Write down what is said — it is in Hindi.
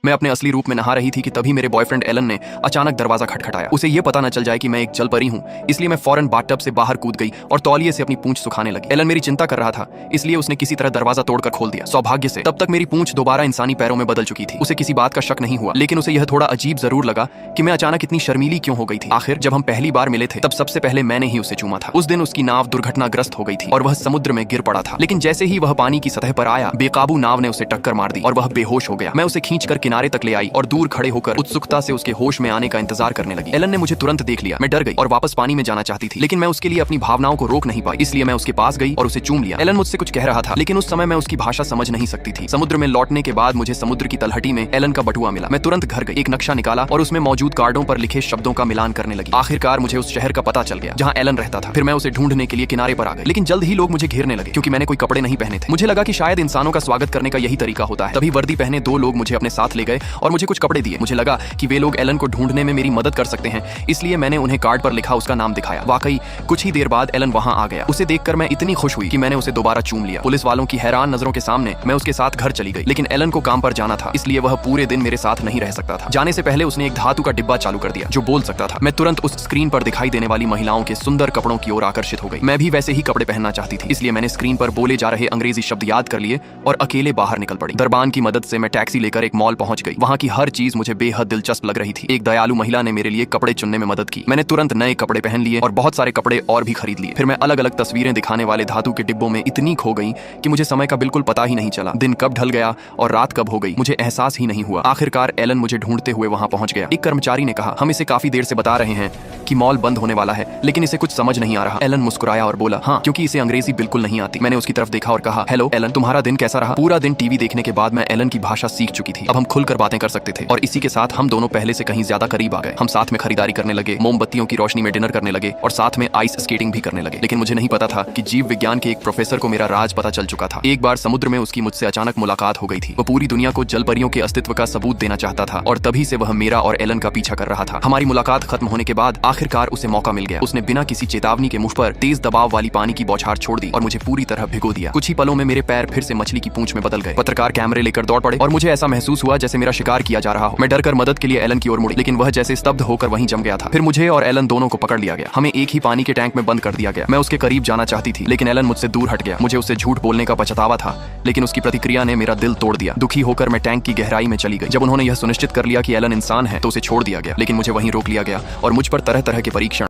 मैं अपने असली रूप में नहा रही थी कि तभी मेरे बॉयफ्रेंड एलन ने अचानक दरवाजा खटखटाया। उसे ये पता न चल जाए कि मैं एक जल परी हूँ, इसलिए मैं फौरन बाथटब से बाहर कूद गई और तौलिए से अपनी पूंछ सुखाने लगी। एलन मेरी चिंता कर रहा था, इसलिए उसने किसी तरह दरवाजा तोड़कर खोल दिया। सौभाग्य से तब तक मेरी पूंछ दोबारा इंसानी पैरों में बदल चुकी थी। उसे किसी बात का शक नहीं हुआ, लेकिन उसे यह थोड़ा अजीब जरूर लगा कि मैं अचानक इतनी शर्मीली क्यों हो गई थी। आखिर जब हम पहली बार मिले थे तब सबसे पहले मैंने ही उसे चूमा था। उस दिन उसकी नाव दुर्घटनाग्रस्त हो गई थी और वह समुद्र में गिर पड़ा था, लेकिन जैसे ही वह पानी की सतह पर आया, बेकाबू नाव ने उसे टक्कर मार दी और वह बेहोश हो गया। मैं उसे खींचकर किनारे तक ले आई और दूर खड़े होकर उत्सुकता से उसके होश में आने का इंतजार करने लगी। एलन ने मुझे तुरंत देख लिया। मैं डर गई और वापस पानी में जाना चाहती थी, लेकिन मैं उसके लिए अपनी भावनाओं को रोक नहीं पाई, इसलिए मैं उसके पास गई और उसे चूम लिया। एलन मुझसे कुछ कह रहा था, लेकिन उस समय मैं उसकी भाषा समझ नहीं सकती थी। समुद्र में लौटने के बाद मुझे समुद्र की तलहटी में एलन का बटुआ मिला। मैं तुरंत घर गई, एक नक्शा निकाला और उसमें मौजूद कार्डों पर लिखे शब्दों का मिलान करने लगी। आखिरकार मुझे उस शहर का पता चल गया जहाँ एलन रहता था। फिर मैं उसे ढूंढने के लिए किनारे पर आ गई, लेकिन जल्द ही लोग मुझे घेरने लगे क्योंकि मैंने कोई कपड़े नहीं पहने थे। मुझे लगा कि शायद इंसानों का स्वागत करने का यही तरीका होता है। तभी वर्दी पहने दो लोग मुझे अपने साथ ले गए और मुझे कुछ कपड़े दिए। मुझे लगा कि वे लोग एलन को ढूंढने में मेरी मदद कर सकते हैं, इसलिए मैंने उन्हें कार्ड पर लिखा उसका नाम दिखाया। वाकई कुछ ही देर बाद एलन वहां आ गया। उसे देखकर मैं इतनी खुश हुई कि मैंने उसे दोबारा चूम लिया। पुलिस वालों की हैरान नजरों के सामने मैं उसके साथ घर चली गई, लेकिन एलन को काम पर जाना था, इसलिए वह पूरे दिन मेरे साथ नहीं रह सकता था। जाने से पहले उसने एक धातु का डिब्बा चालू कर दिया जो बोल सकता था। मैं तुरंत उस स्क्रीन पर दिखाई देने वाली महिलाओं के सुंदर कपड़ों की ओर आकर्षित हो गई। मैं भी वैसे ही कपड़े पहनना चाहती थी, इसलिए मैंने स्क्रीन पर बोले जा रहे अंग्रेजी शब्द याद कर लिए और अकेले बाहर निकल पड़ी। दरबान की मदद से मैं टैक्सी लेकर एक मॉल पहुंच गई। वहां की हर चीज मुझे बेहद दिलचस्प लग रही थी। एक दयालु महिला ने मेरे लिए कपड़े चुनने में मदद की। मैंने तुरंत नए कपड़े पहन लिए और बहुत सारे कपड़े और भी खरीद लिए। फिर मैं अलग अलग तस्वीरें दिखाने वाले धातु के डिब्बों में इतनी खो गई कि मुझे समय का बिल्कुल पता ही नहीं चला। दिन कब ढल गया और रात कब हो गई मुझे एहसास ही नहीं हुआ। आखिरकार एलन मुझे ढूंढते हुए वहां पहुंच गया। एक कर्मचारी ने कहा, हम इसे काफी देर से बता रहे हैं कि मॉल बंद होने वाला है, लेकिन इसे कुछ समझ नहीं आ रहा। एलन मुस्कुराया और बोला, हाँ, क्योंकि इसे अंग्रेजी बिल्कुल नहीं आती। मैंने उसकी तरफ देखा और कहा, हेलो एलन, तुम्हारा दिन कैसा रहा? पूरा दिन टीवी देखने के बाद मैं एलन की भाषा सीख चुकी थी। अब हम खुलकर बातें कर सकते थे और इसी के साथ हम दोनों पहले से कहीं ज्यादा करीब आ गए। हम साथ में खरीदारी करने लगे, मोमबत्तियों की रोशनी में डिनर करने लगे और साथ में आइस स्केटिंग भी करने लगे। लेकिन मुझे नहीं पता था कि जीव विज्ञान के एक प्रोफेसर को मेरा राज पता चल चुका था। एक बार समुद्र में उसकी मुझसे अचानक मुलाकात हो गई थी। वो पूरी दुनिया को जलपरियों के अस्तित्व का सबूत देना चाहता था और तभी से वह मेरा और एलन का पीछा कर रहा था। हमारी मुलाकात खत्म होने के बाद आखिरकार उसे मौका मिल गया। उसने बिना किसी चेतावनी के मुझ पर तेज दबाव वाली पानी की बौछार छोड़ दी और मुझे पूरी तरह भिगो दिया। कुछ ही पलों में मेरे पैर फिर से मछली की पूंछ में बदल गए। पत्रकार कैमरे लेकर दौड़ पड़े और मुझे ऐसा महसूस हुआ जैसे मेरा शिकार किया जा रहा हो। मैं डरकर मदद के लिए एलन की ओर मुड़ी, लेकिन वह जैसे स्तब्ध होकर वहीं जम गया था। फिर मुझे और एलन दोनों को पकड़ लिया गया। हमें एक ही पानी के टैंक में बंद कर दिया गया। मैं उसके करीब जाना चाहती थी, लेकिन एलन मुझसे दूर हट गया। मुझे उससे झूठ बोलने का पछतावा था, लेकिन उसकी प्रतिक्रिया ने मेरा दिल तोड़ दिया। दुखी होकर मैं टैंक की गहराई में चली गई। जब उन्होंने यह सुनिश्चित कर लिया कि एलन इंसान है तो उसे छोड़ दिया गया, लेकिन मुझे वहीं रोक लिया गया और मुझ पर तरह तरह के परीक्षण